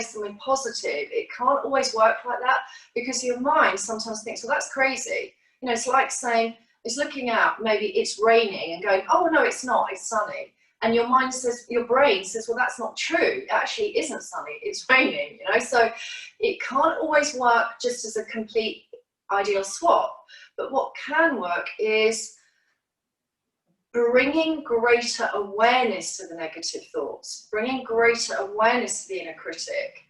something positive, it can't always work like that, because your mind sometimes thinks, well, that's crazy. You know, it's like saying, it's looking out, maybe it's raining, and going, oh no, it's not, it's sunny. And your mind says, your brain says, well, that's not true. It actually isn't sunny, it's raining, you know? So it can't always work just as a complete ideal swap. But what can work is bringing greater awareness to the negative thoughts, bringing greater awareness to the inner critic,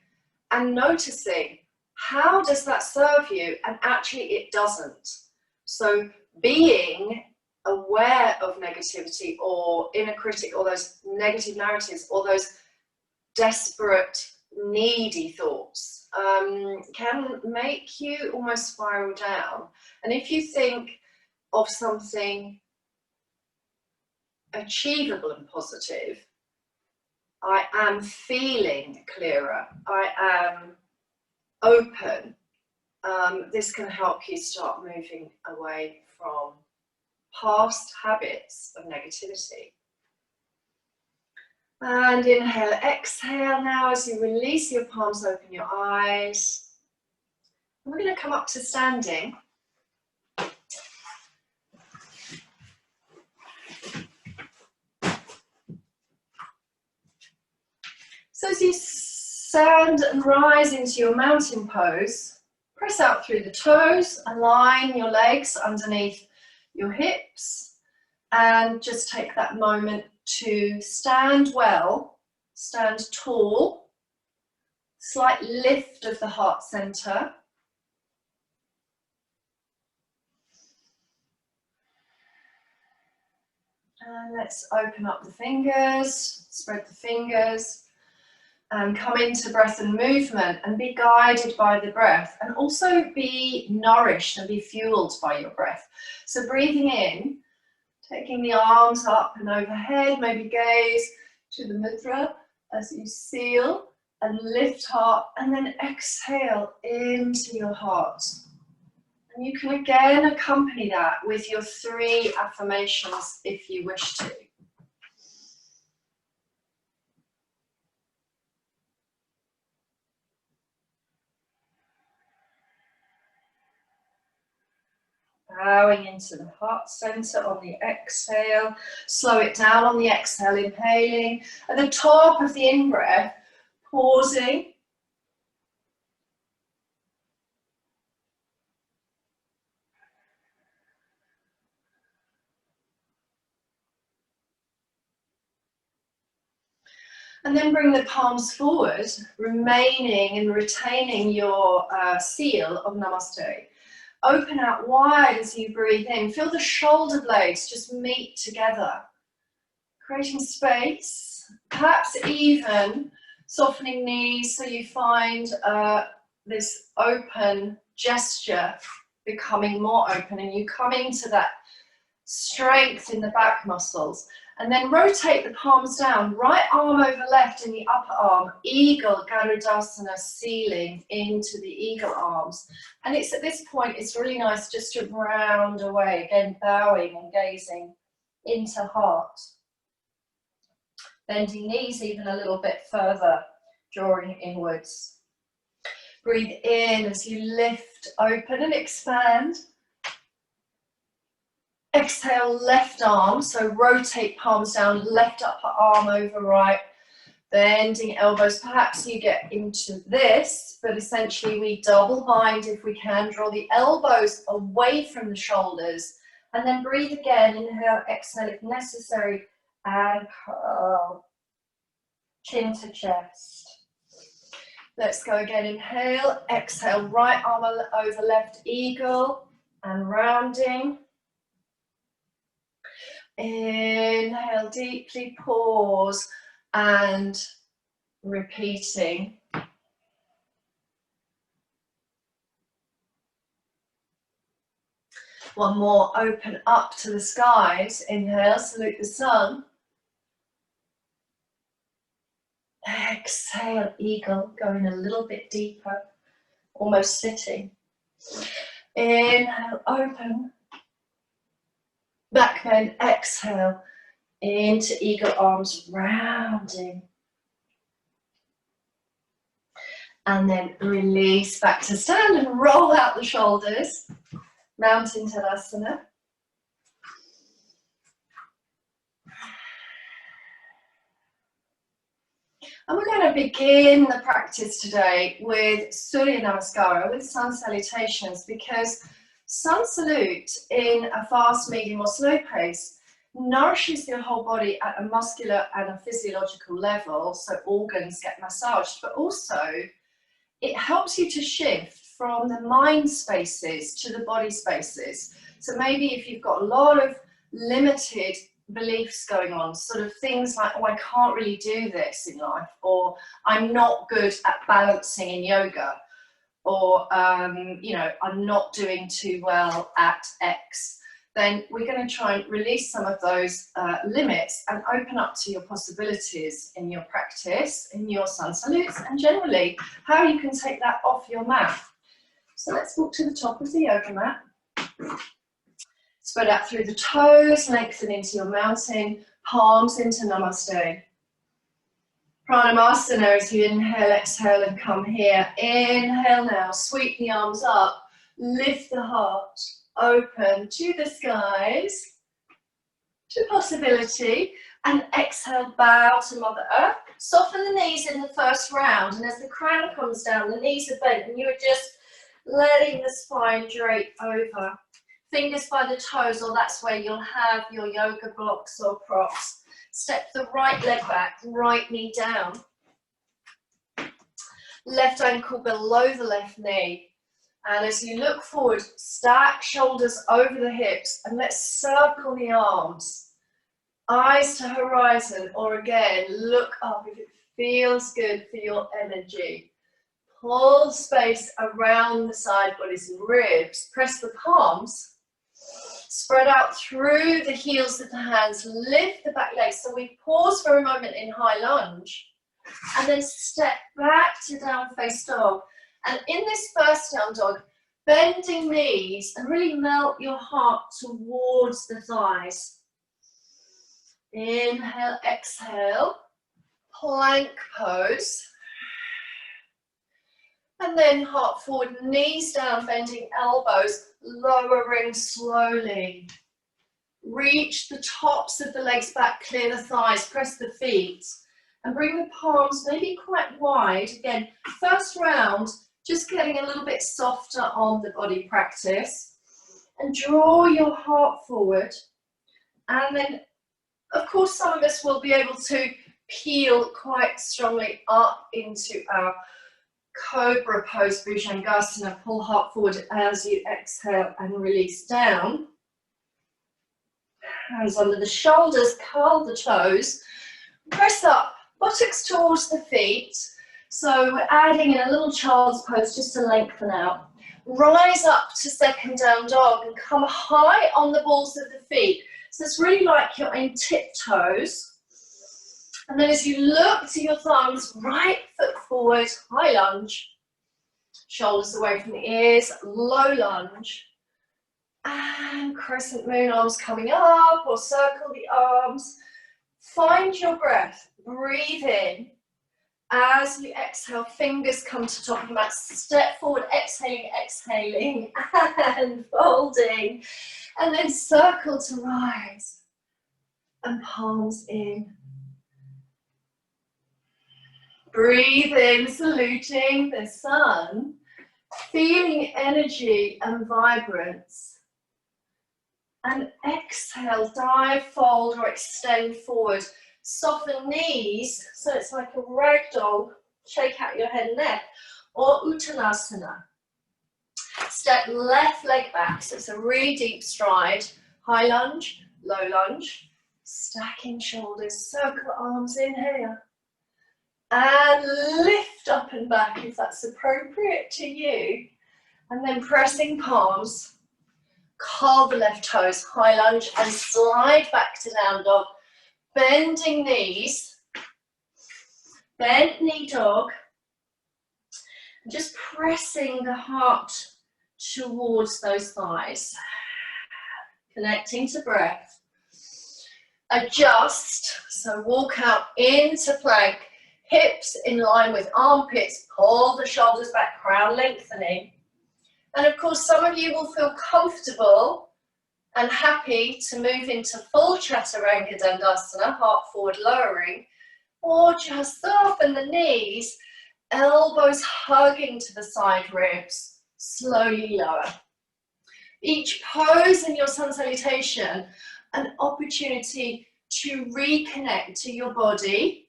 and noticing, how does that serve you? And actually it doesn't. So being aware of negativity or inner critic or those negative narratives or those desperate, needy thoughts can make you almost spiral down. And if you think of something achievable and positive, I am feeling clearer, I am open, this can help you start moving away from past habits of negativity. And inhale, exhale now as you release your palms, open your eyes. We're going to come up to standing. So as you stand and rise into your mountain pose, press out through the toes, align your legs underneath your hips, and just take that moment to stand well, stand tall, slight lift of the heart center. And let's open up the fingers, spread the fingers, and come into breath and movement and be guided by the breath, and also be nourished and be fueled by your breath. So breathing in, taking the arms up and overhead, maybe gaze to the mudra as you seal and lift heart, and then exhale into your heart. And you can again accompany that with your 3 affirmations if you wish to. Bowing into the heart center on the exhale. Slow it down on the exhale, inhaling. At the top of the in-breath, pausing. And then bring the palms forward, remaining and retaining your seal of Namaste. Open out wide as you breathe in. Feel the shoulder blades just meet together, creating space, perhaps even softening knees so you find this open gesture becoming more open, and you come into that strength in the back muscles. And then rotate the palms down, right arm over left in the upper arm, eagle, Garudasana, sealing into the eagle arms. And it's at this point, it's really nice just to round away, again bowing and gazing into heart. Bending knees even a little bit further, drawing inwards. Breathe in as you lift, open and expand. Exhale, left arm, so rotate palms down, left upper arm over right, bending elbows. Perhaps you get into this, but essentially we double bind if we can. Draw the elbows away from the shoulders, and then breathe again. Inhale, exhale if necessary, and curl, chin to chest. Let's go again. Inhale, exhale, right arm over left, eagle, and rounding. Inhale deeply, pause, and repeating. One more, open up to the skies. Inhale, salute the sun. Exhale, eagle, going a little bit deeper, almost sitting. Inhale, open. Back bend, exhale, into eagle arms, rounding. And then release back to stand and roll out the shoulders. Mountain Tadasana. And we're going to begin the practice today with Surya Namaskara, with sun salutations, because sun salute in a fast, medium or slow pace nourishes your whole body at a muscular and a physiological level, so organs get massaged, but also it helps you to shift from the mind spaces to the body spaces. So maybe if you've got a lot of limited beliefs going on, sort of things like, oh, I can't really do this in life, or I'm not good at balancing in yoga, or you know, I'm not doing too well at X, then we're going to try and release some of those limits and open up to your possibilities in your practice, in your sun salutes, and generally how you can take that off your mat. So let's walk to the top of the yoga mat. Spread out through the toes, lengthen into your mountain, palms into Namaste. Pranamasana as you inhale, exhale and come here. Inhale now, sweep the arms up, lift the heart, open to the skies, to possibility, and exhale, bow to Mother Earth. Soften the knees in the first round, and as the crown comes down, the knees are bent, and you are just letting the spine drape over. Fingers by the toes, or that's where you'll have your yoga blocks or props. Step the right leg back, right knee down. Left ankle below the left knee. And as you look forward, stack shoulders over the hips, and let's circle the arms. Eyes to horizon, or again, look up if it feels good for your energy. Pull space around the side bodies and ribs. Press the palms. Spread out through the heels of the hands, lift the back legs. So we pause for a moment in high lunge and then step back to down face dog. And in this first down dog, bending knees and really melt your heart towards the thighs. Inhale, exhale, plank pose. And then heart forward, knees down, bending elbows, lowering slowly. Reach the tops of the legs back, clear the thighs, press the feet. And bring the palms maybe quite wide. Again, first round, just getting a little bit softer on the body practice. And draw your heart forward. And then, of course, some of us will be able to peel quite strongly up into our Cobra pose, Bhujangasana. Pull heart forward as you exhale and release down. Hands under the shoulders, curl the toes. Press up, buttocks towards the feet. So we're adding in a little child's pose just to lengthen out. Rise up to second down dog and come high on the balls of the feet. So it's really like you're in tiptoes. And then as you look to your thumbs, right foot forward, high lunge. Shoulders away from the ears, low lunge. And crescent moon, arms coming up, or circle the arms. Find your breath, breathe in. As you exhale, fingers come to top of the mat. Step forward, exhaling, exhaling, and folding. And then circle to rise. And palms in. Breathe in, saluting the sun, feeling energy and vibrance. And exhale, dive, fold, or extend forward. Soften knees, so it's like a rag doll. Shake out your head and neck. Or Uttanasana. Step left leg back, so it's a really deep stride. High lunge, low lunge. Stacking shoulders, circle arms, inhale. And lift up and back if that's appropriate to you. And then pressing palms, curl the left toes, high lunge, and slide back to down dog. Bending knees, bent knee dog. Just pressing the heart towards those thighs. Connecting to breath. Adjust, so walk out into plank. Hips in line with armpits, pull the shoulders back, crown lengthening. And of course, some of you will feel comfortable and happy to move into full Chaturanga Dandasana, heart forward lowering, or just soften the knees, elbows hugging to the side ribs, slowly lower. Each pose in your sun salutation, an opportunity to reconnect to your body.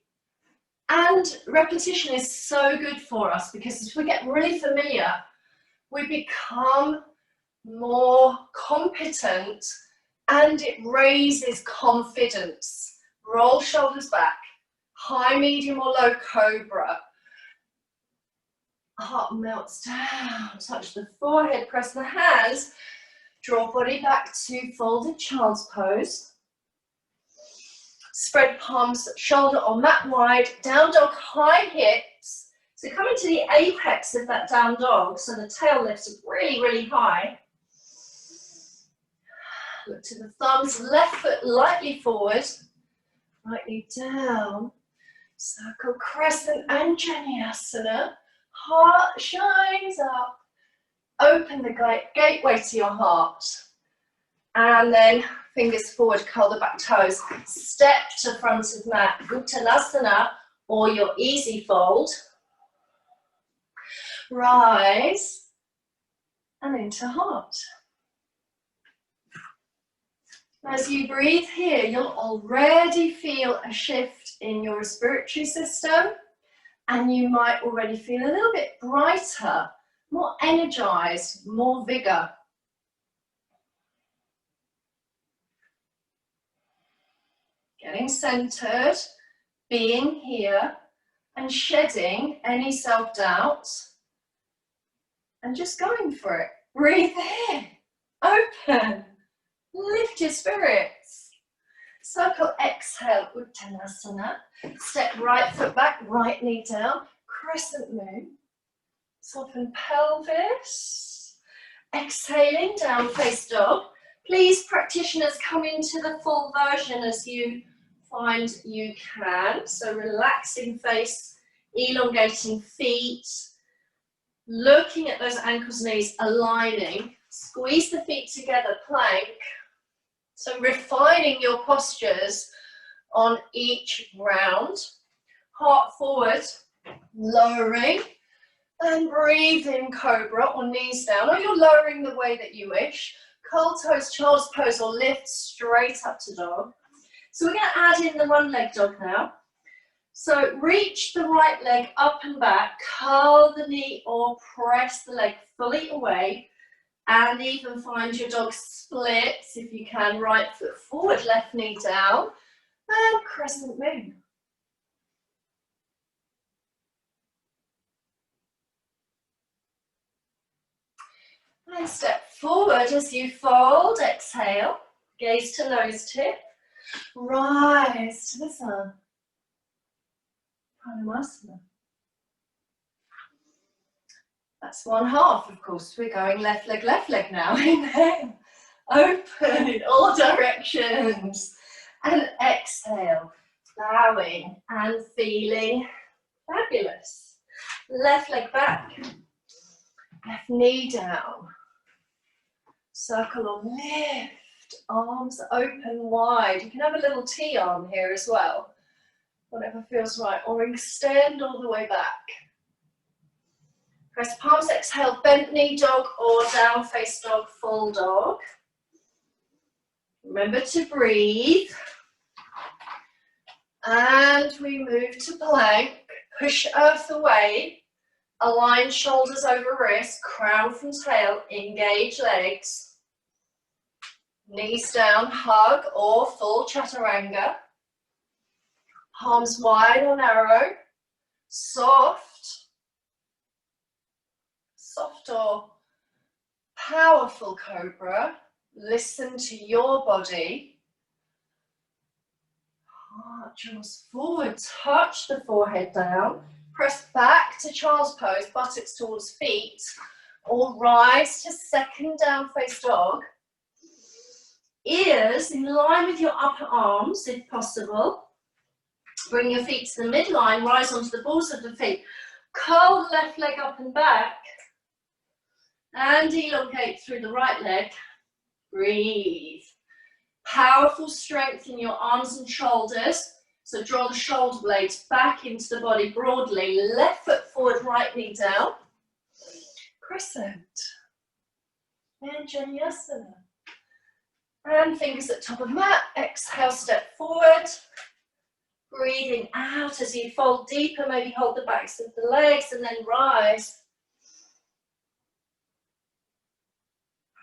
And repetition is so good for us because as we get really familiar, we become more competent and it raises confidence. Roll shoulders back, high, medium or low cobra. Heart melts down, touch the forehead, press the hands, draw body back to folded child's pose. Spread palms, shoulder or mat wide, down dog, high hips. So coming to the apex of that down dog, so the tail lifts really, really high. Look to the thumbs, left foot lightly forward, right knee down. Circle crescent Anjaneyasana. Heart shines up. Open the gateway to your heart. And then fingers forward, curl the back toes. Step to front of mat, Uttanasana, or your easy fold. Rise and into heart. As you breathe here, you'll already feel a shift in your respiratory system, and you might already feel a little bit brighter, more energized, more vigor. Getting centered, being here, and shedding any self-doubt, and just going for it. Breathe in, open, lift your spirits. Circle, exhale, Uttanasana. Step right foot back, right knee down, crescent moon. Soften pelvis. Exhaling, down face dog. Please, practitioners, come into the full version as you find you can. So relaxing face, elongating feet, looking at those ankles, knees, aligning. Squeeze the feet together, plank. So refining your postures on each round. Heart forward, lowering, and breathe in cobra or knees down, or you're lowering the way that you wish. Curl toes, child's pose, or lift straight up to dog. So we're going to add in the one leg dog now. So reach the right leg up and back, curl the knee or press the leg fully away, and even find your dog splits if you can. Right foot forward, left knee down, and crescent moon. And step forward as you fold, exhale, gaze to nose tip, rise to the sun. Karana. That's one half, of course. We're going left leg now. Inhale, open in all directions. And exhale, bowing and feeling fabulous. Left leg back, left knee down. Circle or lift, arms open wide. You can have a little T-arm here as well, whatever feels right, or extend all the way back. Press palms, exhale, bent knee dog or down face dog, full dog. Remember to breathe. And we move to plank, push earth away, align shoulders over wrist, crown from tail, engage legs. Knees down, hug or full chaturanga. Palms wide or narrow, soft or powerful cobra. Listen to your body. Heart draws forward, touch the forehead down. Press back to child's pose, buttocks towards feet, or rise to second down face dog. Ears in line with your upper arms if possible. Bring your feet to the midline, rise onto the balls of the feet. Curl the left leg up and back. And elongate through the right leg. Breathe. Powerful strength in your arms and shoulders. So draw the shoulder blades back into the body broadly. Left foot forward, right knee down. Crescent. And Janiyasana. And fingers at top of mat. Exhale, step forward. Breathing out as you fold deeper. Maybe hold the backs of the legs and then rise.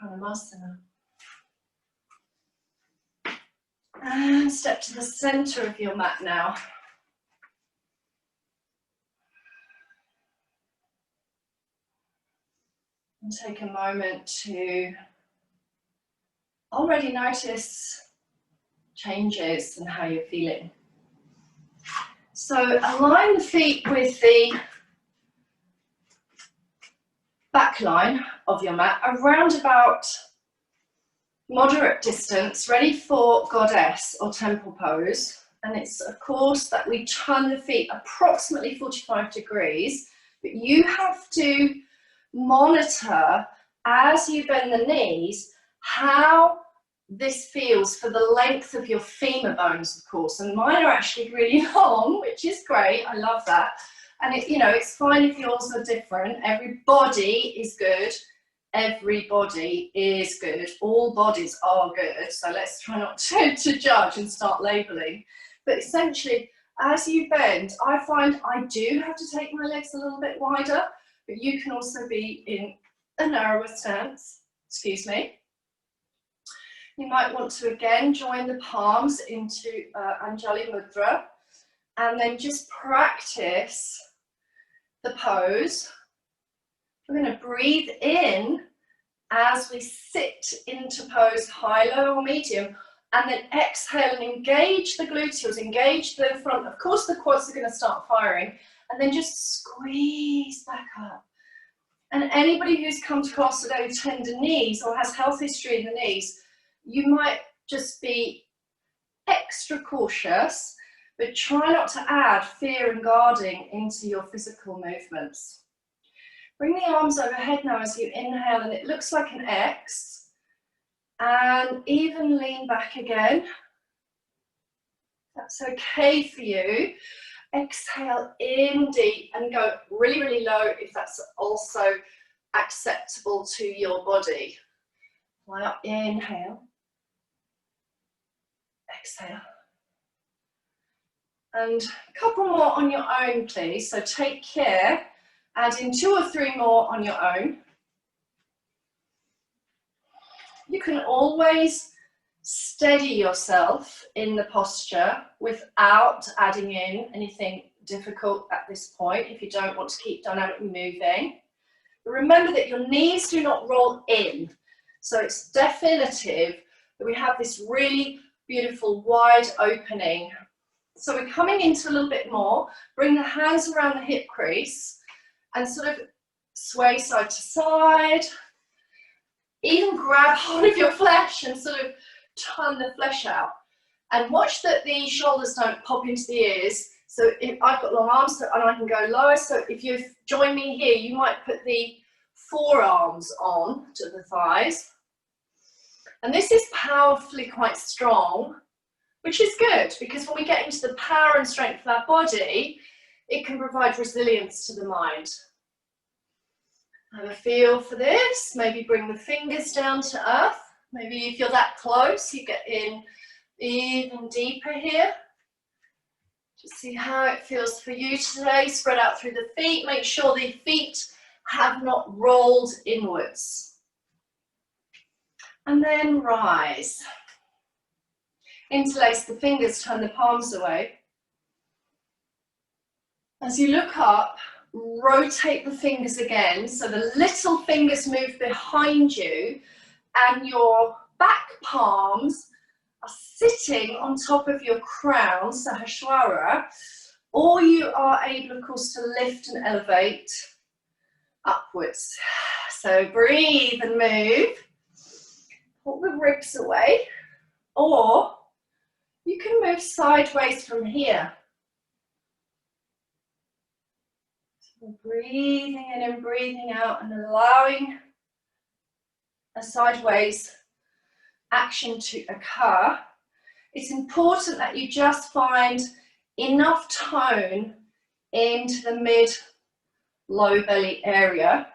Karana. And step to the center of your mat now. And take a moment to already notice changes and how you're feeling. So align the feet with the back line of your mat around about moderate distance, ready for goddess or temple pose. And it's of course that we turn the feet approximately 45 degrees, but you have to monitor as you bend the knees how this feels for the length of your femur bones, of course. And mine are actually really long, which is great. I love that. And it, you know, it's fine if yours are different. Everybody is good. Everybody is good. All bodies are good. So let's try not to judge and start labeling. But essentially, as you bend, I find I do have to take my legs a little bit wider, but you can also be in a narrower stance. Excuse me. You might want to again join the palms into Anjali Mudra and then just practice the pose. We're going to breathe in as we sit into pose, high, low or medium, and then exhale and engage the gluteals, engage the front. Of course the quads are going to start firing, and then just squeeze back up. And anybody who's come to class today with tender knees or has health history in the knees, you might just be extra cautious, but try not to add fear and guarding into your physical movements. Bring the arms overhead now as you inhale, and it looks like an X. And even lean back again. That's okay for you. Exhale in deep and go really, really low if that's also acceptable to your body. Fly up, inhale. Exhale. And a couple more on your own, please. So take care. Add in 2 or 3 more on your own. You can always steady yourself in the posture without adding in anything difficult at this point if you don't want to keep dynamically moving. But remember that your knees do not roll in. So it's definitive that we have this really beautiful wide opening. So we're coming into a little bit more. Bring the hands around the hip crease and sort of sway side to side. Even grab hold of your flesh and sort of turn the flesh out. And watch that the shoulders don't pop into the ears. So if I've got long arms and I can go lower. So if you join me here, you might put the forearms on to the thighs. And this is powerfully quite strong, which is good because when we get into the power and strength of our body, it can provide resilience to the mind. Have a feel for this. Maybe bring the fingers down to earth. Maybe if you're that close, you get in even deeper here. Just see how it feels for you today. Spread out through the feet. Make sure the feet have not rolled inwards. And then rise. Interlace the fingers, turn the palms away. As you look up, rotate the fingers again, so the little fingers move behind you and your back palms are sitting on top of your crown, Sahasrara, or you are able, of course, to lift and elevate upwards. So breathe and move. Pull the ribs away, or you can move sideways from here. Breathing in and breathing out and allowing a sideways action to occur. It's important that you just find enough tone into the mid-low belly area.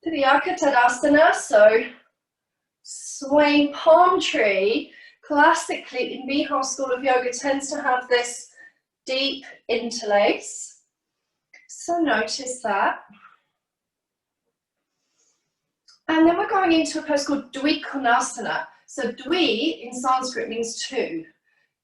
Dwikonasana, so swaying palm tree, classically in Bihar School of Yoga tends to have this deep interlace. So notice that. And then we're going into a pose called Dwikonasana. So Dwi in Sanskrit means two.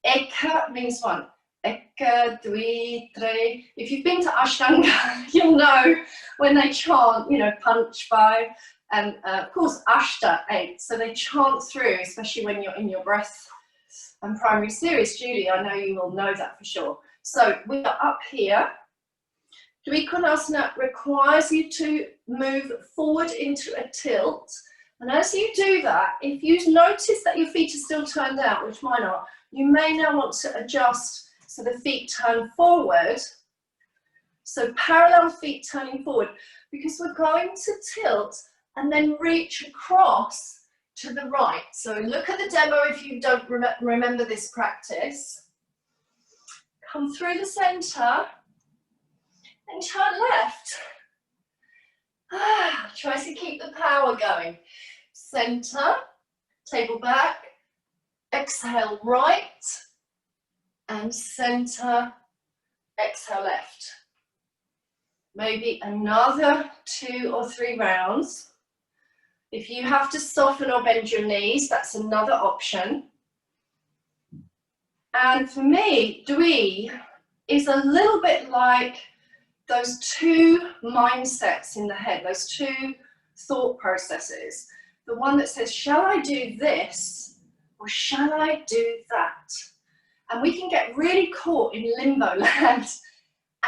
Eka means one. Eka, Dwi, Tre. If you've been to Ashtanga, you'll know when they chant, you know, punch, five, and of course Ashta, 8. So they chant through, especially when you're in your breath and primary series. Julie, I know you will know that for sure. So we are up here. Dwikonasana requires you to move forward into a tilt. And as you do that, if you notice that your feet are still turned out, which mine are, you may now want to adjust so the feet turn forward. So parallel feet turning forward, because we're going to tilt and then reach across to the right. So look at the demo if you don't remember this practice. Come through the center and turn left. Try to keep the power going. Center, table back, exhale right, and center, exhale left. Maybe another 2 or 3 rounds. If you have to soften or bend your knees, that's another option. And for me, Dwi is a little bit like those 2 mindsets in the head, those 2 thought processes. The one that says, shall I do this or shall I do that? And we can get really caught in limbo land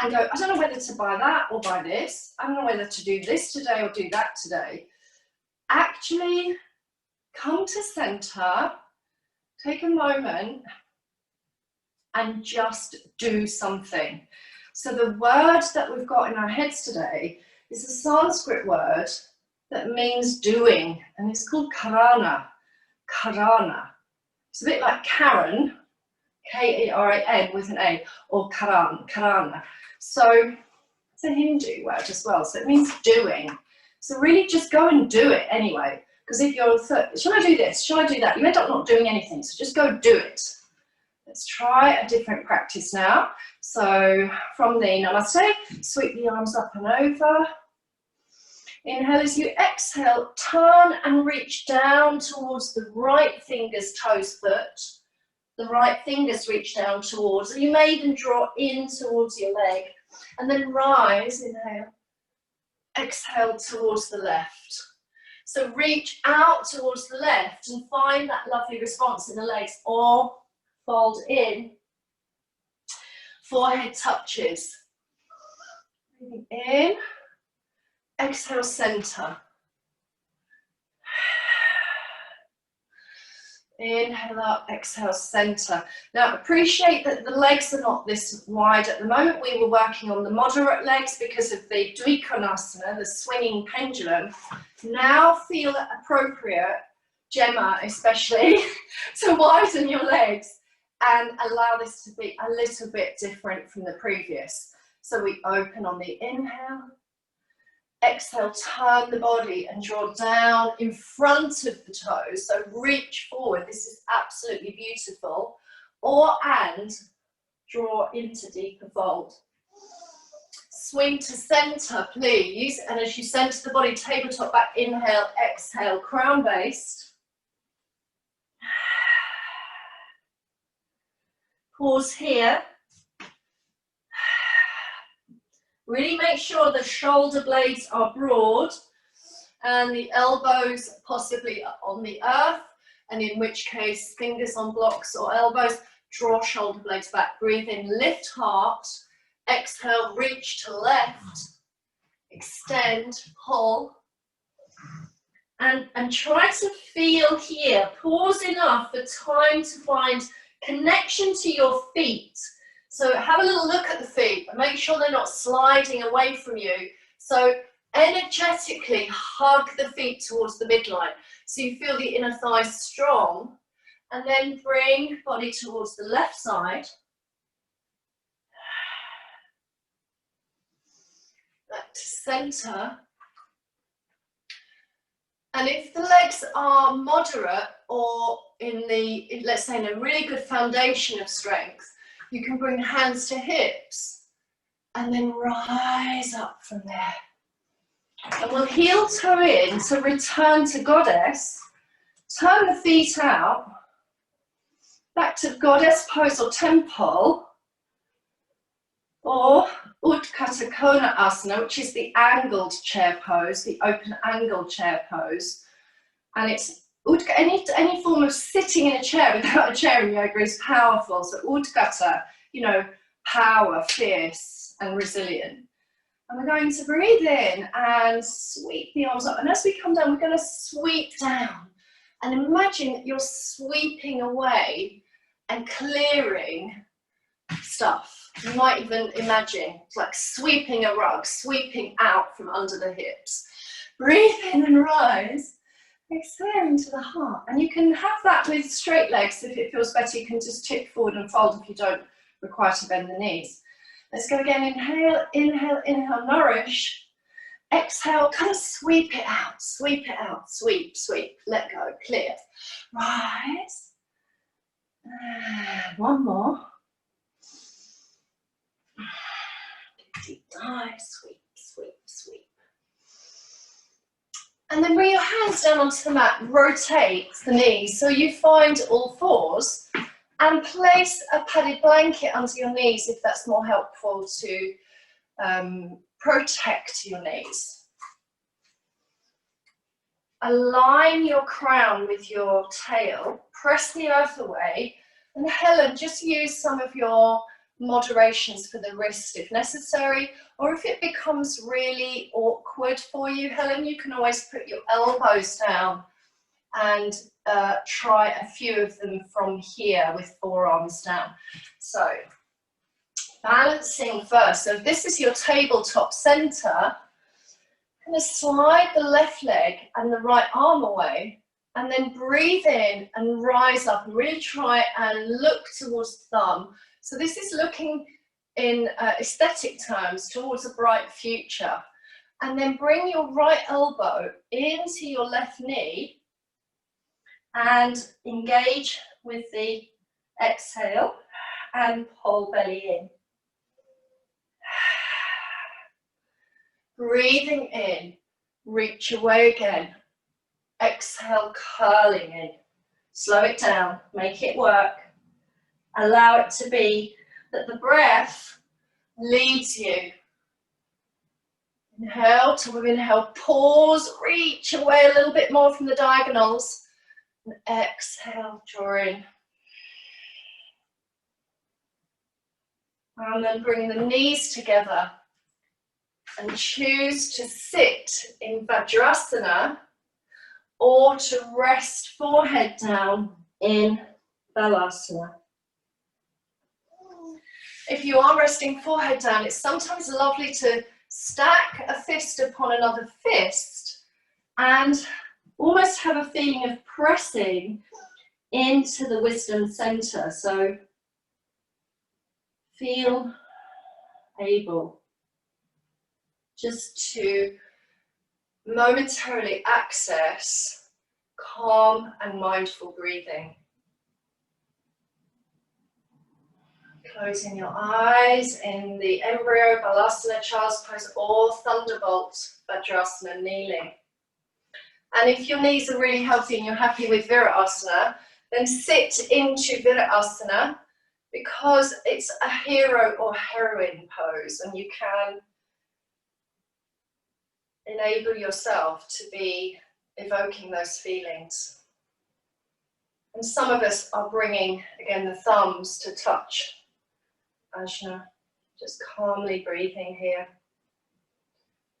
and go, I don't know whether to buy that or buy this. I don't know whether to do this today or do that today. Actually, come to center, take a moment and just do something. So the word that we've got in our heads today is a Sanskrit word that means doing, and it's called Karana. Karana. It's a bit like Karen, K-A-R-A-N with an A, or Karana. So it's a Hindu word as well, so it means doing. So really just go and do it anyway, because if you're, shall I do this, shall I do that? You end up not doing anything, so just go do it. Let's try a different practice now. So from the Namaste, sweep the arms up and over. Inhale as you exhale, turn and reach down towards the right fingers, toes, foot. The right fingers reach down towards, you may even draw in towards your leg. And then rise, inhale. Exhale towards the left. So reach out towards the left and find that lovely response in the legs, or fold in, forehead touches. Breathing in, exhale center. Inhale up, exhale center. Now appreciate that the legs are not this wide at the moment. We were working on the moderate legs because of the Dwikonasana, the swinging pendulum. Now feel it appropriate, Gemma especially, to widen your legs and allow this to be a little bit different from the previous. So we open on the inhale. Exhale, turn the body and draw down in front of the toes. So reach forward. This is absolutely beautiful. And draw into deeper fold. Swing to center, please. And as you center the body, tabletop back, inhale, exhale, crown based. Pause here. Really make sure the shoulder blades are broad and the elbows possibly on the earth, and in which case fingers on blocks or elbows, draw shoulder blades back. Breathe in, lift heart, exhale, reach to left, extend, pull, and try to feel here. Pause enough for time to find connection to your feet. So have a little look at the feet and make sure they're not sliding away from you. So energetically hug the feet towards the midline. So you feel the inner thighs strong, and then bring body towards the left side. Back to center. And if the legs are moderate or let's say in a really good foundation of strength, you can bring hands to hips and then rise up from there. And we'll heel toe in, so return to goddess. Turn the feet out, back to goddess pose or temple, or Utthita Konasana, which is the angled chair pose, the open angled chair pose. And it's any form of sitting in a chair without a chair in yoga is powerful. So Utthita, you know, power, fierce and resilient. And we're going to breathe in and sweep the arms up. And as we come down, we're going to sweep down. And imagine that you're sweeping away and clearing stuff. You might even imagine it's like sweeping a rug, sweeping out from under the hips. Breathe in and rise. Exhale into the heart. And you can have that with straight legs. If it feels better, you can just tip forward and fold if you don't require to bend the knees. Let's go again. Inhale, inhale, inhale, nourish. Exhale, kind of sweep it out, sweep it out, sweep, sweep, let go, clear. Rise. And one more. Deep dive, sweep, sweep, sweep. And then bring your hands down onto the mat, rotate the knees so you find all fours. And place a padded blanket under your knees if that's more helpful to protect your knees. Align your crown with your tail, press the earth away, and Helen, just use some of your moderations for the wrist if necessary, or if it becomes really awkward for you, Helen, you can always put your elbows down and try a few of them from here with forearms down. So balancing first. So if this is your tabletop center, I'm going to slide the left leg and the right arm away, and then breathe in and rise up and really try and look towards the thumb. So this is looking in aesthetic terms towards a bright future. And then bring your right elbow into your left knee and engage with the exhale and pull belly in. Breathing in, reach away again. Exhale, curling in. Slow it down, make it work. Allow it to be that the breath leads you. Inhale, top of inhale, pause, reach away a little bit more from the diagonals. And exhale, draw in. And then bring the knees together and choose to sit in Vajrasana or to rest forehead down in Balasana. If you are resting forehead down, it's sometimes lovely to stack a fist upon another fist and almost have a feeling of pressing into the wisdom center. So feel able just to momentarily access calm and mindful breathing. Closing your eyes in the embryo, Balasana, child's pose, or thunderbolt, Vajrasana, kneeling. And if your knees are really healthy and you're happy with Virasana, then sit into Virasana because it's a hero or heroine pose, and you can enable yourself to be evoking those feelings. And some of us are bringing, again, the thumbs to touch Ajna, just calmly breathing here.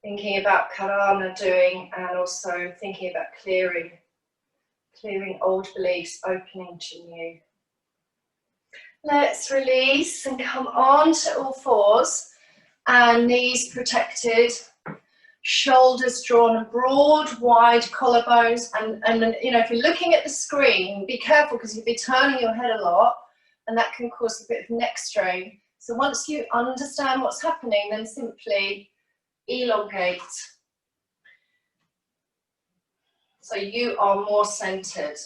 Thinking about Karana doing, and also thinking about clearing old beliefs, opening to new. Let's release and come on to all fours, and knees protected, shoulders drawn broad, wide collarbones, and you know, if you're looking at the screen, be careful because you'll be turning your head a lot, and that can cause a bit of neck strain. So once you understand what's happening, then simply elongate. So you are more centered.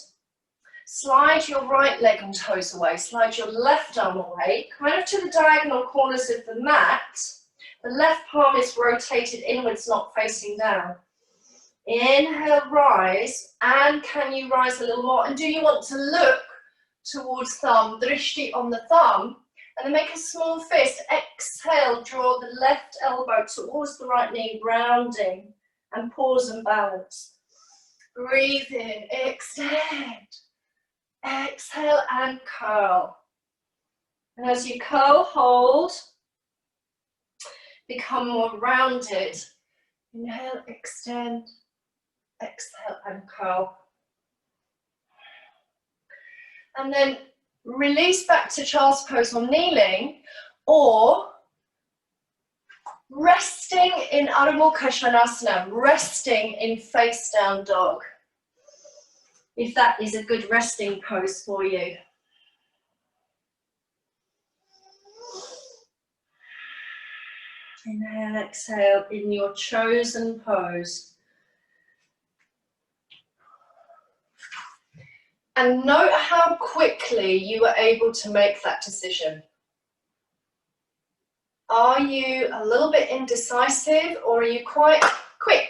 Slide your right leg and toes away, slide your left arm away, kind of to the diagonal corners of the mat. The left palm is rotated inwards, not facing down. Inhale, rise, and can you rise a little more? And do you want to look towards thumb, drishti on the thumb, and then make a small fist. Exhale, draw the left elbow towards the right knee, rounding, and pause and balance. Breathe in, extend. Exhale and curl. And as you curl, hold. Become more rounded. Inhale, extend. Exhale and curl. And then release back to child's pose or kneeling, or resting in Ardha Chandrasana, resting in face down dog, if that is a good resting pose for you. Inhale, exhale in your chosen pose. And note how quickly you were able to make that decision. Are you a little bit indecisive, or are you quite quick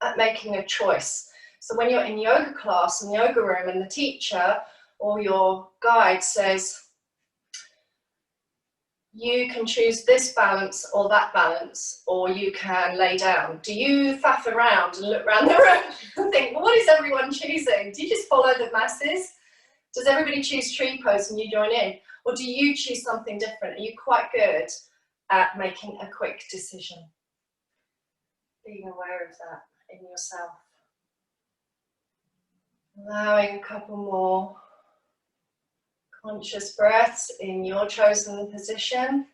at making a choice? So when you're in yoga class, in the yoga room, and the teacher or your guide says, you can choose this balance or that balance, or you can lay down. Do you faff around and look around the room and think, well, what is everyone choosing? Do you just follow the masses? Does everybody choose tree pose and you join in? Or do you choose something different? Are you quite good at making a quick decision? Being aware of that in yourself. Allowing a couple more conscious breaths in your chosen position,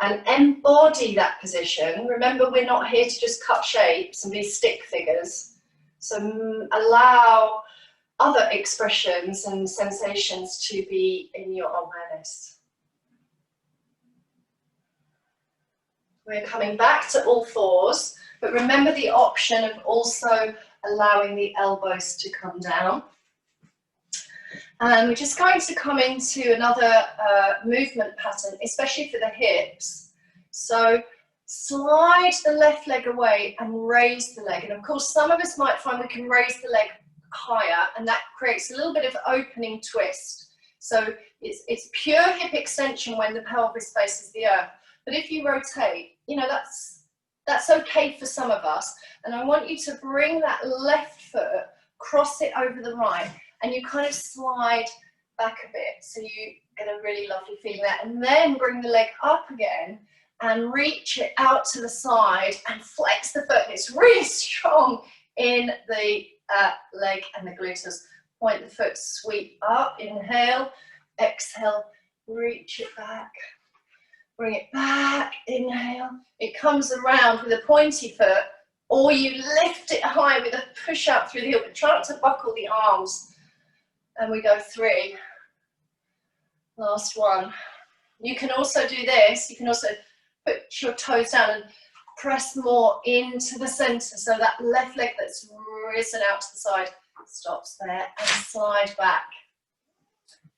and embody that position. Remember, we're not here to just cut shapes and be stick figures. So allow other expressions and sensations to be in your awareness. We're coming back to all fours, but remember the option of also allowing the elbows to come down. And we're just going to come into another movement pattern, especially for the hips. So slide the left leg away and raise the leg. And of course, some of us might find we can raise the leg higher, and that creates a little bit of opening twist. So it's pure hip extension when the pelvis faces the earth. But if you rotate, you know, that's okay for some of us. And I want you to bring that left foot, cross it over the right, and you kind of slide back a bit, so you get a really lovely feeling there. And then bring the leg up again and reach it out to the side and flex the foot. It's really strong in the leg and the gluteus. Point the foot, sweep up, inhale, exhale, reach it back, bring it back, inhale. It comes around with a pointy foot, or you lift it high with a push out through the heel, but try not to buckle the arms. And we go 3. Last one. You can also do this. You can also put your toes down and press more into the center, so that left leg that's risen out to the side stops there, and slide back.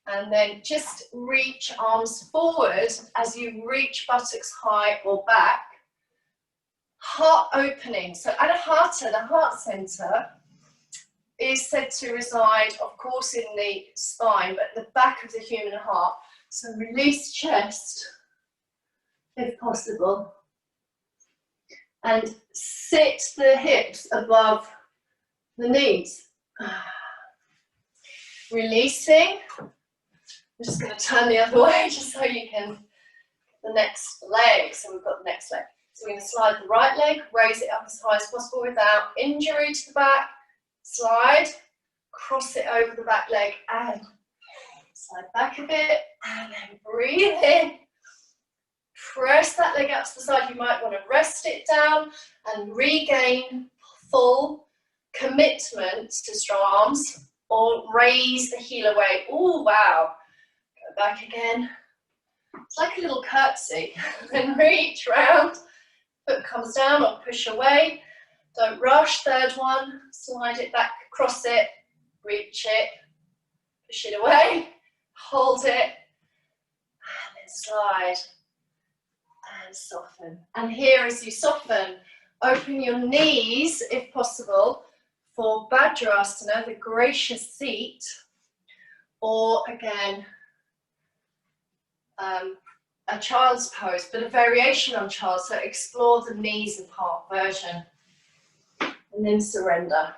And then just reach arms forward as you reach buttocks high or back. Heart opening. So Anahata, the heart center, is said to reside, of course, in the spine, but at the back of the human heart. So release chest, if possible, and sit the hips above the knees. Releasing. I'm just going to turn the other way just so you can, the next leg. So we've got the next leg. So we're going to slide the right leg, raise it up as high as possible without injury to the back. Slide, cross it over the back leg, and Slide back a bit and then breathe in. Press that leg out to the side. You might want to rest it down and regain full commitment to strong arms, or raise the heel away. Oh, wow. Go back again. It's like a little curtsy. Then reach round. Foot comes down or push away. Don't rush. Third one. Slide it back, cross it, reach it, push it away, hold it, and then slide and soften. And here, as you soften, open your knees, if possible, for Vajrasana, the gracious seat, or again, a child's pose, but a variation on child's, so explore the knees apart version, and then surrender.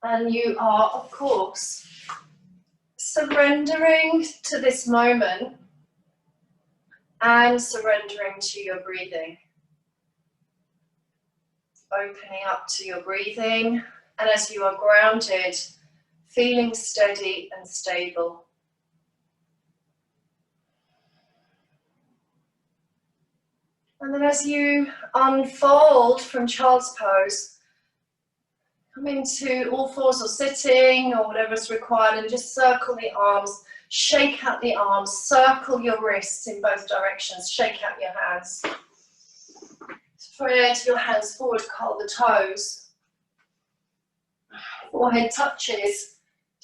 And you are, of course, surrendering to this moment and surrendering to your breathing. Opening up to your breathing, and as you are grounded, feeling steady and stable. And then as you unfold from child's pose, come into all fours or sitting or whatever's required, and just circle the arms, shake out the arms, circle your wrists in both directions, shake out your hands. Spread your hands forward, curl the toes. Forehead touches,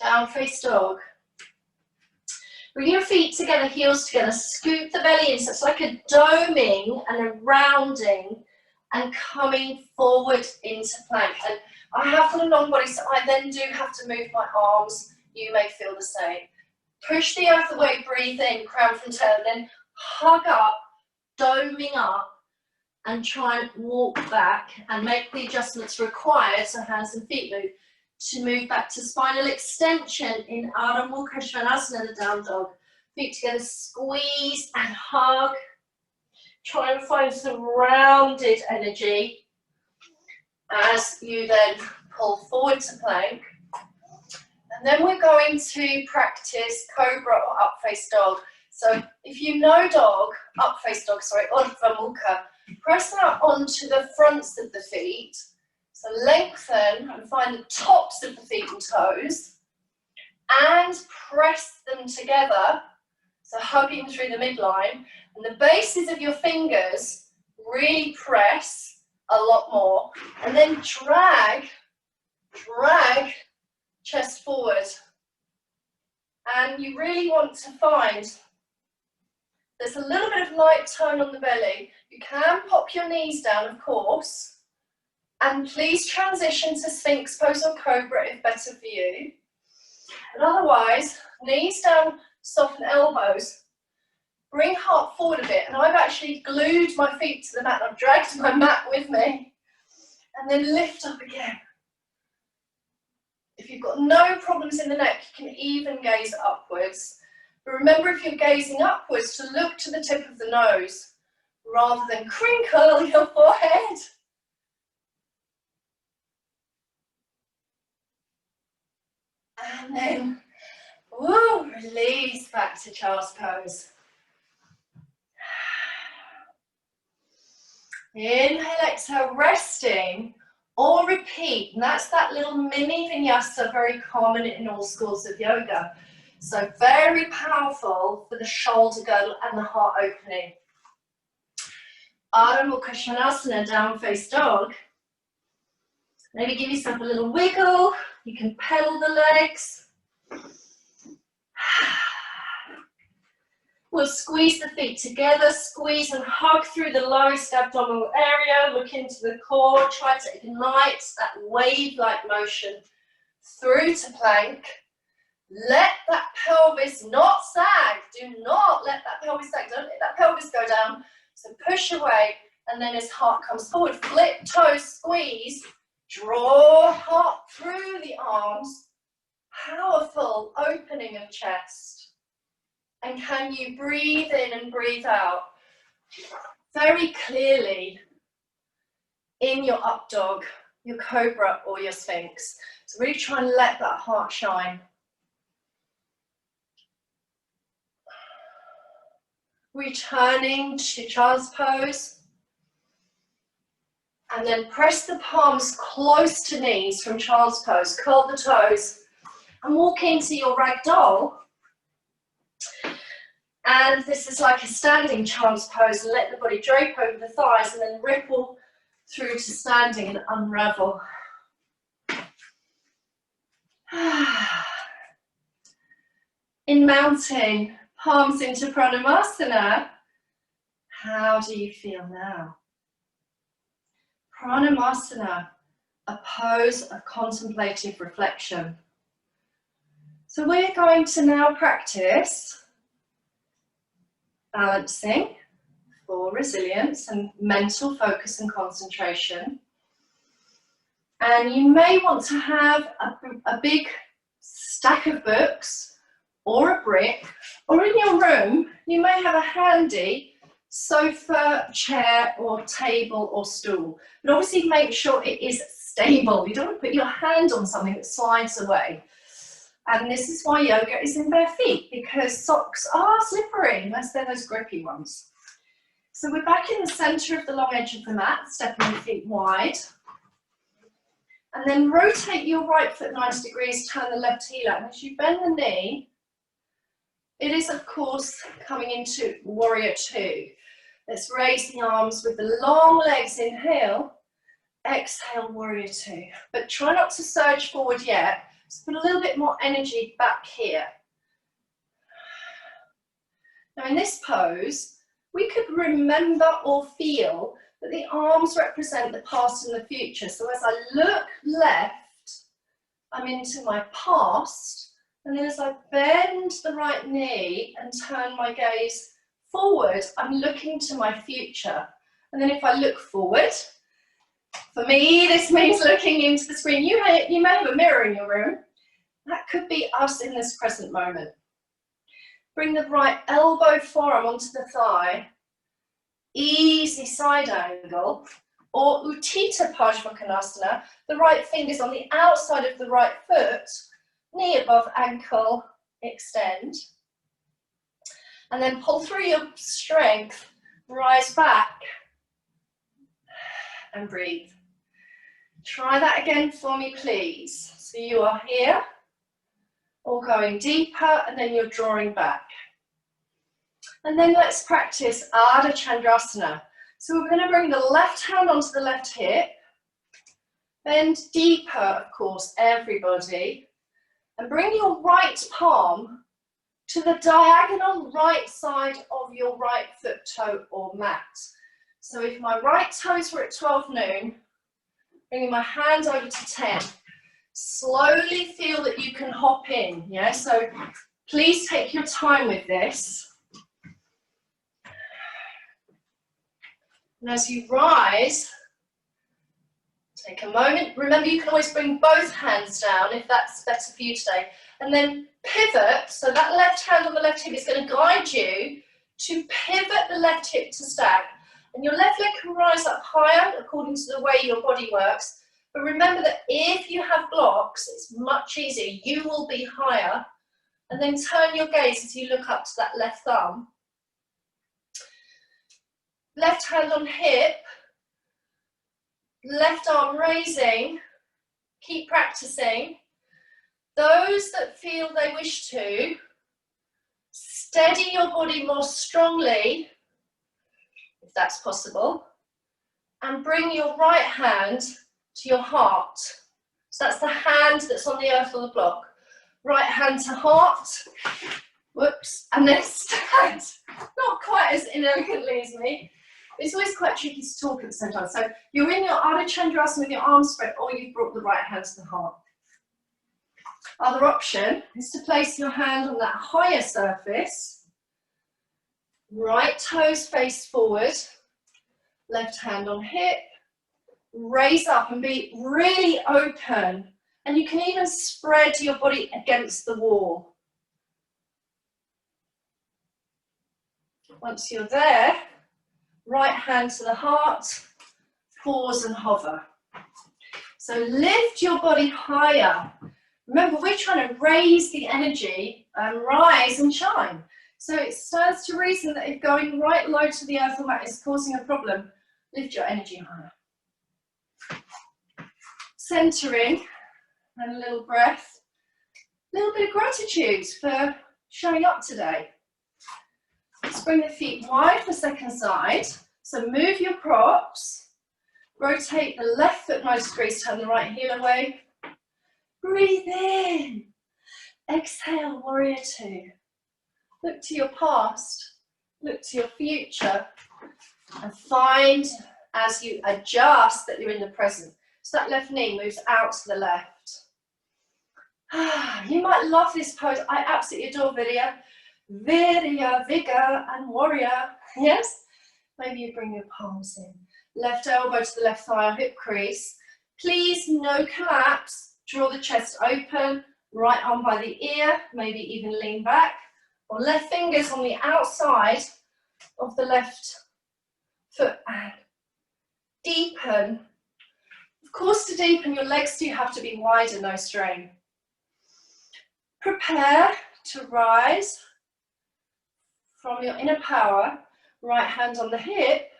down face dog. Bring your feet together, heels together, scoop the belly in, so it's like a doming and a rounding and coming forward into plank. And I have got a long body, so I then do have to move my arms. You may feel the same. Push the earth away, breathe in, crown from tail, then hug up, doming up, and try and walk back and make the adjustments required, so hands and feet move, to move back to spinal extension in Ardha Chandrasana, the down dog. Feet together, squeeze and hug. Try and find some rounded energy as you then pull forward to plank. And then we're going to practice cobra or up face dog. So if you know dog, up face dog, sorry, Ardha Mukha, press out onto the fronts of the feet. So lengthen and find the tops of the feet and toes and press them together. So hugging through the midline, and the bases of your fingers really press a lot more, and then drag chest forward. And you really want to find there's a little bit of light tone on the belly. You can pop your knees down, of course, and please transition to Sphinx pose or Cobra if better for you. But otherwise, knees down, soften elbows. Bring heart forward a bit, and I've actually glued my feet to the mat. I've dragged my mat with me, and then lift up again. If you've got no problems in the neck, you can even gaze upwards. But remember, if you're gazing upwards, to look to the tip of the nose rather than crinkle your forehead. And then, woo, release back to child's pose. Inhale, exhale, resting, or repeat. And that's that little mini vinyasa, very common in all schools of yoga. So very powerful for the shoulder girdle and the heart opening. Ardha Chandrasana, down face dog. Maybe give yourself a little wiggle. You can pedal the legs. We'll squeeze the feet together, squeeze and hug through the lowest abdominal area, look into the core, try to ignite that wave-like motion through to plank. Let that pelvis not sag. Do not let that pelvis sag. Don't let that pelvis go down. So push away, and then as heart comes forward, flip toes, squeeze, draw heart through the arms. Powerful opening of chest. And can you breathe in and breathe out very clearly? in your up dog, your cobra or your sphinx. So really try and let that heart shine. Returning to child's pose. And then press the palms close to knees from child's pose. Curl the toes and walk into your ragdoll. And this is like a standing child's pose. Let the body drape over the thighs and then ripple through to standing and unravel. In mountain, palms into Pranamasana. How do you feel now? Pranamasana, a pose of contemplative reflection. So we're going to now practice balancing for resilience and mental focus and concentration. And you may want to have a big stack of books or a brick, or in your room you may have a handy sofa, chair or table or stool. But obviously make sure it is stable. You don't want to put your hand on something that slides away. And this is why yoga is in bare feet, because socks are slippery unless they're those grippy ones. So we're back in the center of the long edge of the mat, stepping your feet wide. And then rotate your right foot 90 degrees, turn the left heel out. And as you bend the knee, it is of course coming into warrior two. Let's raise the arms with the long legs, inhale, exhale, warrior two. But try not to surge forward yet. Just put a little bit more energy back here. Now in this pose, we could remember or feel that the arms represent the past and the future. So as I look left, I'm into my past, and then as I bend the right knee and turn my gaze forward, I'm looking to my future. And then if I look forward, for me, this means looking into the screen. You may have a mirror in your room. That could be us in this present moment. Bring the right elbow forearm onto the thigh. Easy side angle. Or Utthita Padmasana. The right finger's on the outside of the right foot. Knee above ankle. Extend. And then pull through your strength. Rise back. And breathe. Try that again for me, please. So you are here, or going deeper, and then you're drawing back. And then let's practice Ardha Chandrasana. So we're going to bring the left hand onto the left hip, bend deeper, of course, everybody, and bring your right palm to the diagonal right side of your right foot toe or mat. So if my right toes were at 12 noon, bringing my hands over to 10. Slowly feel that you can hop in, yeah? So please take your time with this. And as you rise, take a moment. Remember, you can always bring both hands down if that's better for you today. And then pivot, so that left hand on the left hip is going to guide you to pivot the left hip to stack. And your left leg can rise up higher according to the way your body works. But remember that if you have blocks, it's much easier. You will be higher. And then turn your gaze as you look up to that left thumb. Left hand on hip. Left arm raising. Keep practicing. Those that feel they wish to, steady your body more strongly, if that's possible, and bring your right hand to your heart. So that's the hand that's on the earth or the block. Right hand to heart, whoops, and then stand. Not quite as inelegantly as me. It's always quite tricky to talk at the same time. So you're in your Ardha Chandrasana with your arms spread, or you've brought the right hand to the heart. Other option is to place your hand on that higher surface. Right toes face forward, left hand on hip. Raise up and be really open. And you can even spread your body against the wall. Once you're there, right hand to the heart, pause and hover. So lift your body higher. Remember, we're trying to raise the energy and rise and shine. So it stands to reason that if going right low to the earth or mat is causing a problem, lift your energy higher. Centering, and a little breath. A little bit of gratitude for showing up today. Let's bring the feet wide for second side. So move your props. Rotate the left foot 90 degrees, turn the right heel away. Breathe in. Exhale, warrior two. Look to your past, look to your future, and find as you adjust that you're in the present. So that left knee moves out to the left. You might love this pose. I absolutely adore Virya, Vigor, and Warrior. Yes? Maybe you bring your palms in. Left elbow to the left thigh or hip crease. Please, no collapse. Draw the chest open. Right arm by the ear. Maybe even lean back. Or left fingers on the outside of the left foot. And deepen. Of course, to deepen, your legs do have to be wider, no strain. Prepare to rise from your inner power. Right hand on the hip.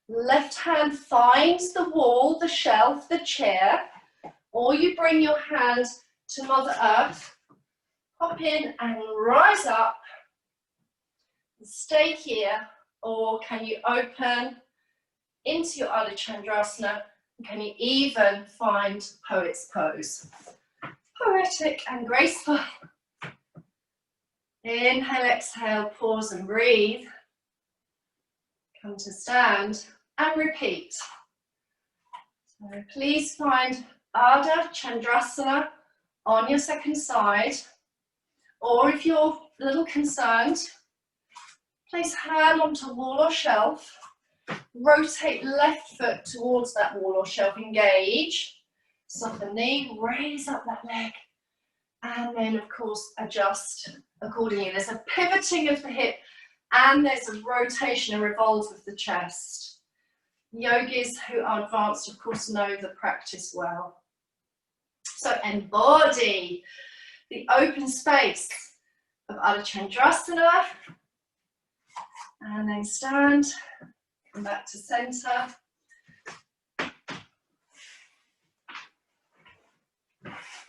Left hand finds the wall, the shelf, the chair. Or you bring your hand to Mother Earth. Hop in and rise up. Stay here. Or can you open into your Ardha Chandrasana? Can you even find Poet's Pose? Poetic and graceful. Inhale, exhale, pause and breathe. Come to stand and repeat. So please find Ardha Chandrasana on your second side. Or if you're a little concerned, place hand onto wall or shelf. Rotate left foot towards that wall or shelf, engage, soften knee, raise up that leg, and then of course adjust accordingly. There's a pivoting of the hip and there's a rotation and revolve of the chest. Yogis who are advanced of course know the practice well. So embody the open space of Ardha Chandrasana and then stand. Come back to center.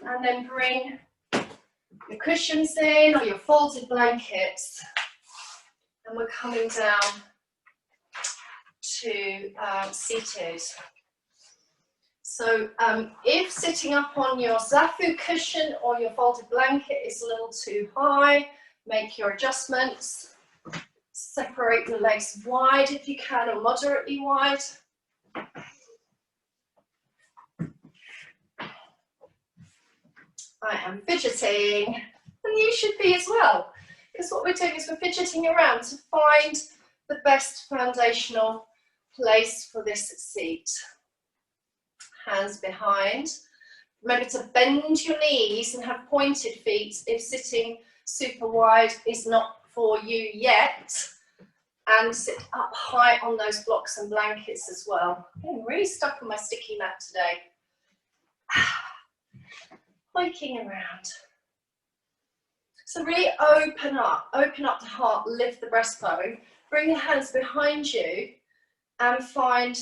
And then bring your cushions in or your folded blankets. And we're coming down to seated. So if sitting up on your zafu cushion or your folded blanket is a little too high, make your adjustments. Separate your legs wide if you can, or moderately wide. I am fidgeting, and you should be as well, because what we're doing is we're fidgeting around to find the best foundational place for this seat. Hands behind. Remember to bend your knees and have pointed feet if sitting super wide is not for you yet, and sit up high on those blocks and blankets as well. I'm getting really stuck on my sticky mat today. Hiking around. So really open up the heart, lift the breastbone, bring your hands behind you and find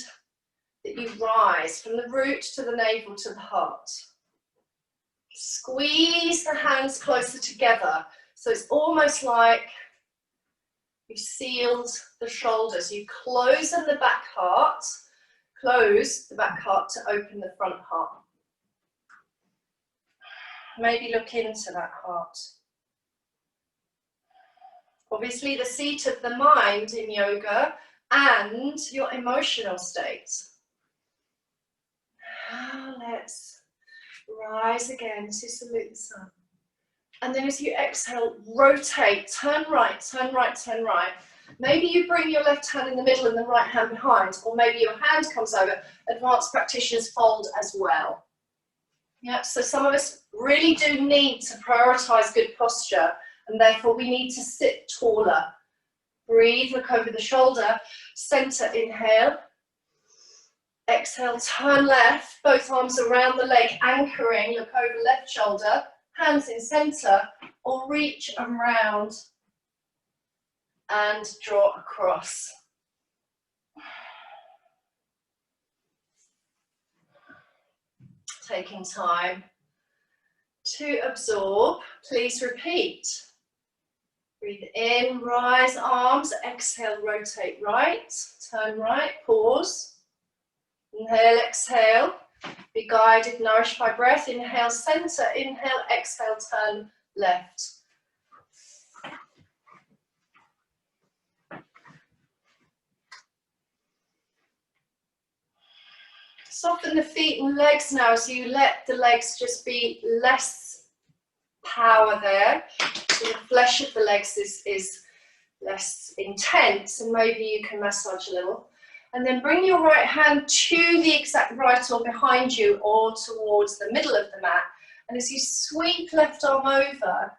that you rise from the root to the navel to the heart. Squeeze the hands closer together. So it's almost like you've sealed the shoulders. You close in the back heart, close the back heart to open the front heart. Maybe look into that heart. Obviously the seat of the mind in yoga and your emotional state. Now let's rise again to salute the sun. And then as you exhale, rotate, turn right, turn right, turn right. Maybe you bring your left hand in the middle and the right hand behind, or maybe your hand comes over. Advanced practitioners fold as well. Yeah, so some of us really do need to prioritize good posture, and therefore we need to sit taller. Breathe, look over the shoulder, center, inhale. Exhale, turn left, both arms around the leg, anchoring, look over left shoulder, hands in center, or reach around and draw across. Taking time to absorb, please repeat. Breathe in, rise arms, exhale, rotate right, turn right, pause. Inhale, exhale, be guided, nourished by breath. Inhale, center, inhale, exhale, turn left. Soften the feet and legs now as you let the legs just be less power there. So the flesh of the legs is less intense, and maybe you can massage a little. And then bring your right hand to the exact right or behind you or towards the middle of the mat. And as you sweep left arm over,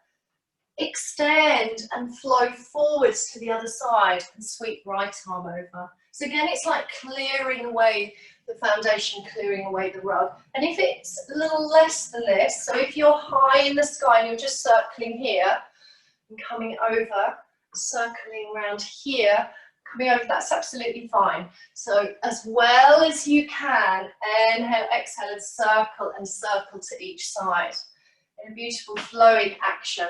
extend and flow forwards to the other side and sweep right arm over. So again, it's like clearing away the foundation, clearing away the rug. And if it's a little less than this, so if you're high in the sky and you're just circling here and coming over, circling around here, coming over, that's absolutely fine. So as well as you can, inhale, exhale, and circle to each side in a beautiful flowing action.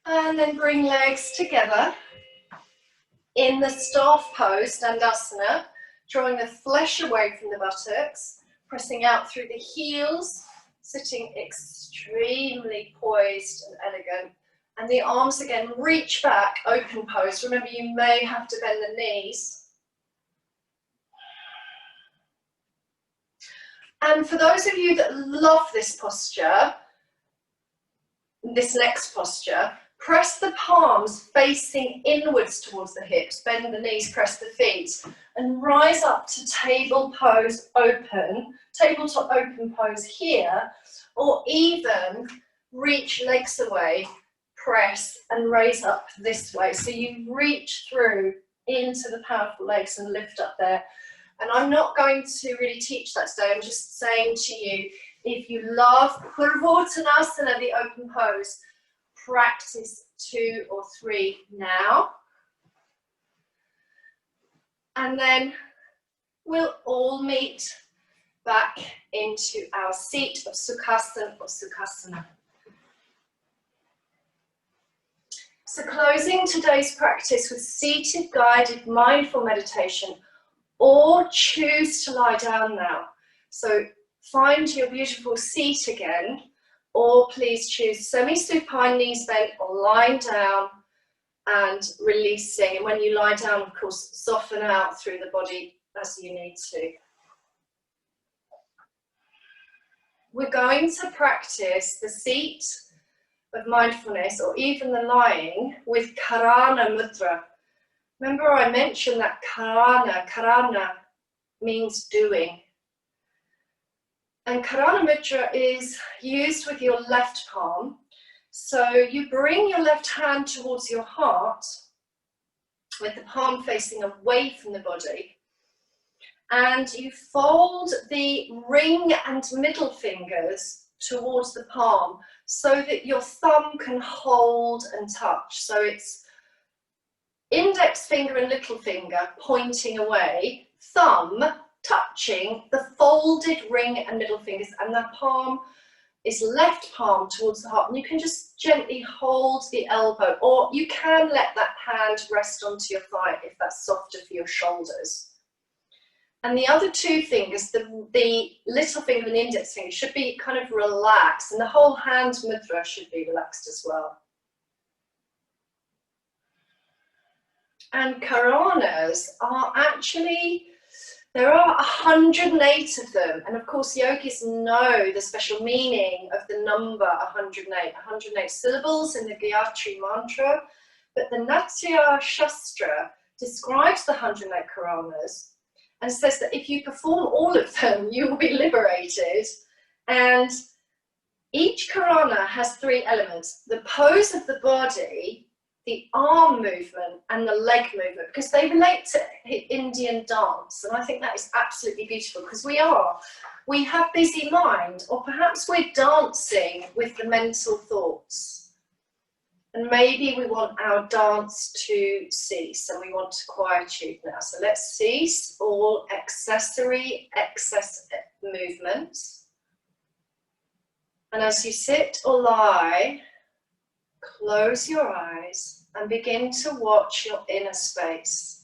And then bring legs together in the staff pose, Dandasana, drawing the flesh away from the buttocks, pressing out through the heels, sitting extremely poised and elegant. And the arms again, reach back, open pose. Remember, you may have to bend the knees. And for those of you that love this posture, this next posture, press the palms facing inwards towards the hips, bend the knees, press the feet, and rise up to table pose open, tabletop open pose here, or even reach legs away, press and raise up this way. So you reach through into the powerful legs and lift up there. And I'm not going to really teach that today, I'm just saying to you, if you love Dwikonasana, the open pose, practice 2 or 3 now. And then we'll all meet back into our seat of Sukhasana or Sukhasana. So closing today's practice with seated guided mindful meditation, or choose to lie down now. So find your beautiful seat again, or please choose semi-supine, knees bent, or lying down and releasing. And when you lie down, of course, soften out through the body as you need to. We're going to practice the seat of mindfulness, or even the lying, with Karana Mudra. Remember I mentioned that Karana means doing. And Karana Mudra is used with your left palm. So you bring your left hand towards your heart with the palm facing away from the body. And you fold the ring and middle fingers towards the palm so that your thumb can hold and touch. So it's index finger and little finger pointing away, thumb touching the folded ring and middle fingers, and the palm is left palm towards the heart. And you can just gently hold the elbow, or you can let that hand rest onto your thigh if that's softer for your shoulders. And the other 2 fingers, the little finger and the index finger, should be kind of relaxed, and the whole hand mudra should be relaxed as well. And Karanas are actually, there are 108 of them, and of course yogis know the special meaning of the number 108, 108 syllables in the Gayatri mantra, but the Natya Shastra describes the 108 Karanas and says that if you perform all of them, you will be liberated. And each Karana has 3 elements: the pose of the body, the arm movement, and the leg movement, because they relate to Indian dance. And I think that is absolutely beautiful, because we have busy mind, or perhaps we're dancing with the mental thoughts. And maybe we want our dance to cease, and we want to quietude now. So let's cease all excess movements. And as you sit or lie, close your eyes and begin to watch your inner space.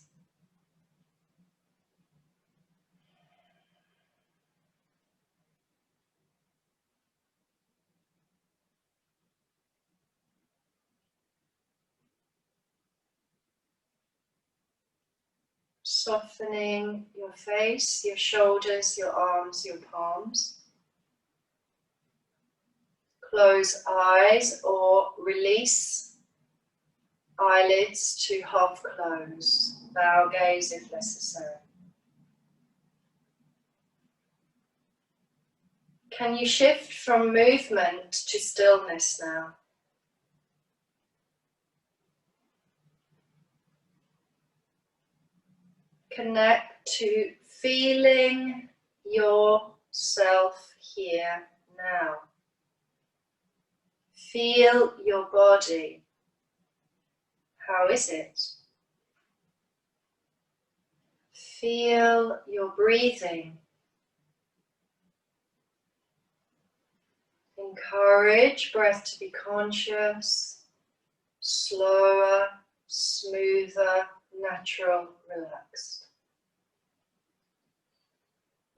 Softening your face, your shoulders, your arms, your palms. Close eyes or release eyelids to half close. Bow gaze if necessary. Can you shift from movement to stillness now? Connect to feeling yourself here now. Feel your body. How is it? Feel your breathing. Encourage breath to be conscious, slower, smoother, natural, relaxed.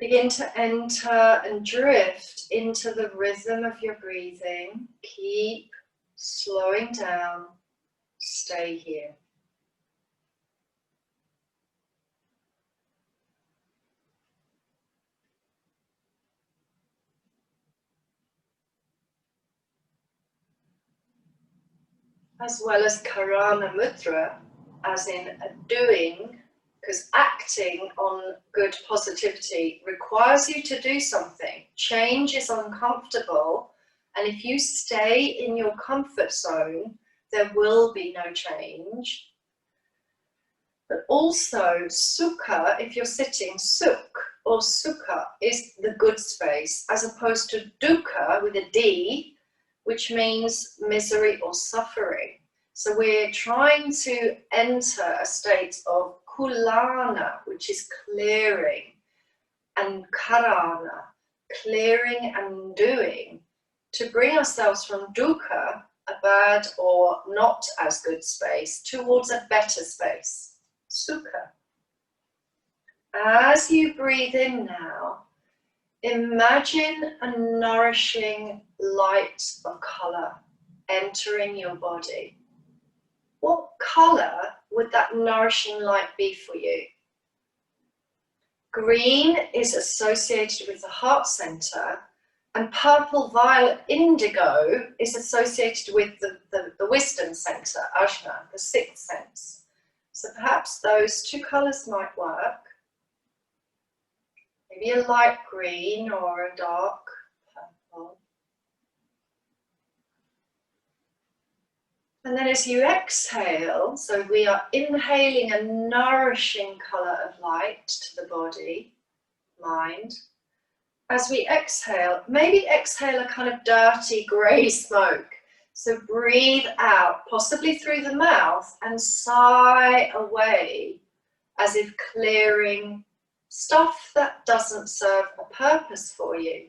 Begin to enter and drift into the rhythm of your breathing. Keep slowing down. Stay here. As well as Karana Mudra, as in a doing, because acting on good positivity requires you to do something. Change is uncomfortable, and if you stay in your comfort zone, there will be no change. But also, sukha, if you're sitting, sukh or sukha is the good space, as opposed to dukkha with a D, which means misery or suffering. So we're trying to enter a state of kulana, which is clearing, and karana, clearing and doing, to bring ourselves from dukkha, a bad or not as good space, towards a better space, sukha. As you breathe in now, imagine a nourishing light of colour entering your body. What colour would that nourishing light be for you? Green is associated with the heart centre, and purple, violet, indigo is associated with the wisdom centre, ajna, the 6th sense. So perhaps those 2 colours might work. Maybe a light green or a dark purple. And then as you exhale, so we are inhaling a nourishing colour of light to the body, mind. As we exhale, maybe exhale a kind of dirty grey smoke. So breathe out, possibly through the mouth, and sigh away as if clearing stuff that doesn't serve a purpose for you.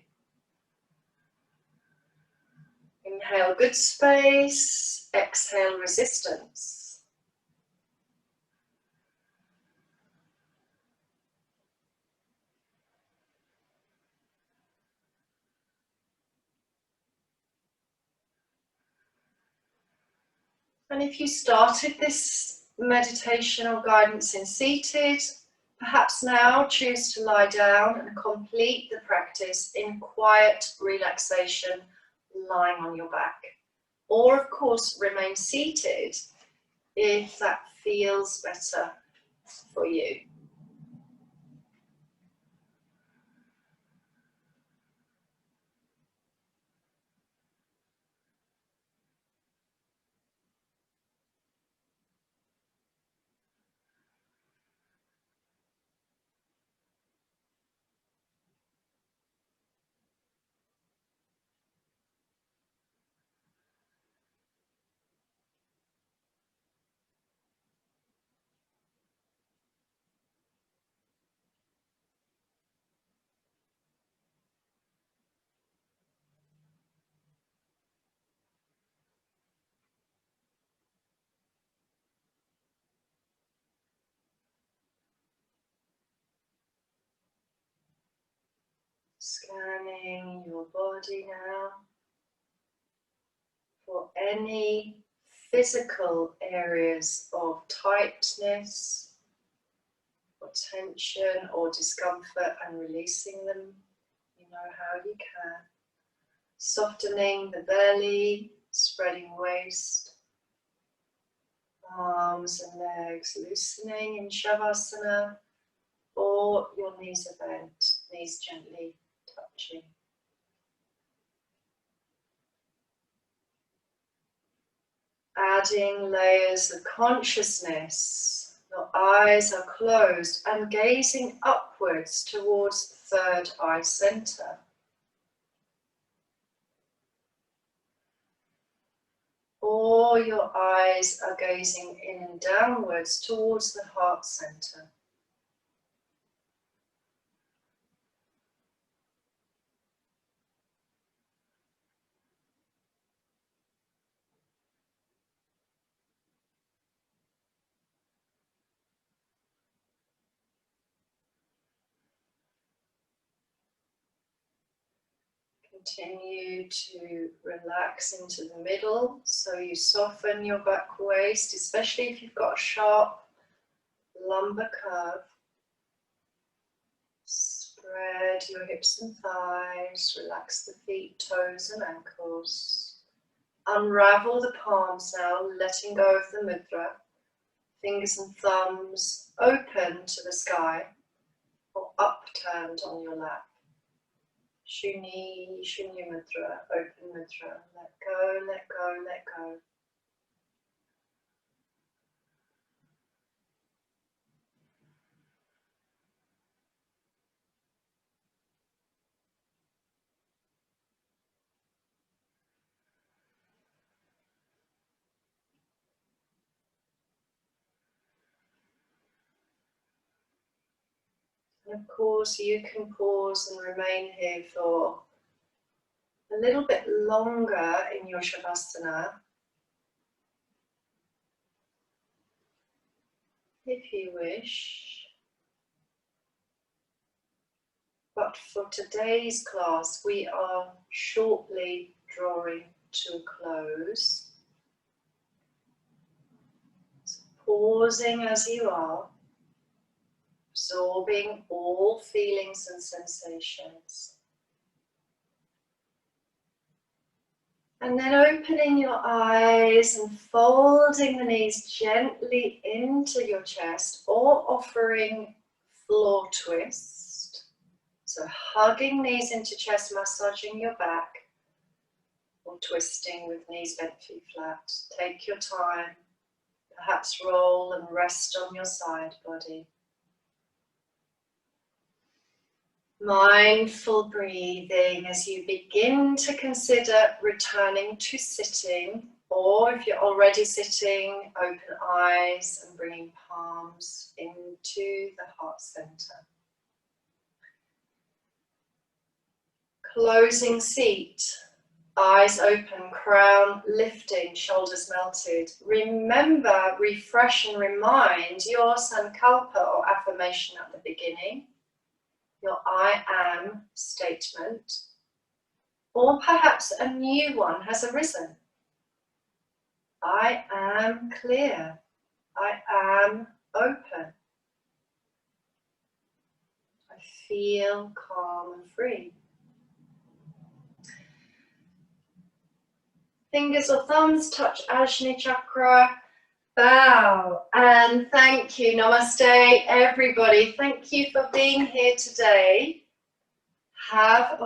Inhale good space, exhale resistance. And if you started this meditation or guidance in seated, perhaps now choose to lie down and complete the practice in quiet relaxation, lying on your back. Or of course remain seated if that feels better for you. Scanning your body now for any physical areas of tightness or tension or discomfort, and releasing them. You know how you can. Softening the belly, spreading waist, arms and legs loosening in Shavasana, or your knees are bent, knees gently touching. Adding layers of consciousness. Your eyes are closed and gazing upwards towards the third eye center. Or your eyes are gazing in and downwards towards the heart center. Continue to relax into the middle, so you soften your back waist, especially if you've got a sharp lumbar curve. Spread your hips and thighs, relax the feet, toes and ankles. Unravel the palms now, letting go of the mudra. Fingers and thumbs open to the sky or upturned on your lap. Shunya Mudra, open mudra. Let go, let go, let go. And of course, you can pause and remain here for a little bit longer in your Shavasana if you wish. But for today's class, we are shortly drawing to a close. So pausing as you are, absorbing all feelings and sensations. And then opening your eyes and folding the knees gently into your chest, or offering floor twist. So hugging knees into chest, massaging your back, or twisting with knees bent, feet flat. Take your time, perhaps roll and rest on your side body. Mindful breathing as you begin to consider returning to sitting, or if you're already sitting, open eyes and bringing palms into the heart center. Closing seat, eyes open, crown lifting, shoulders melted. Remember, refresh and remind your sankalpa or affirmation at the beginning. Your I am statement, or perhaps a new one has arisen. I am clear. I am open. I feel calm and free. Fingers or thumbs touch Ajna chakra. Bow and thank you. Namaste, everybody. Thank you for being here today. Have a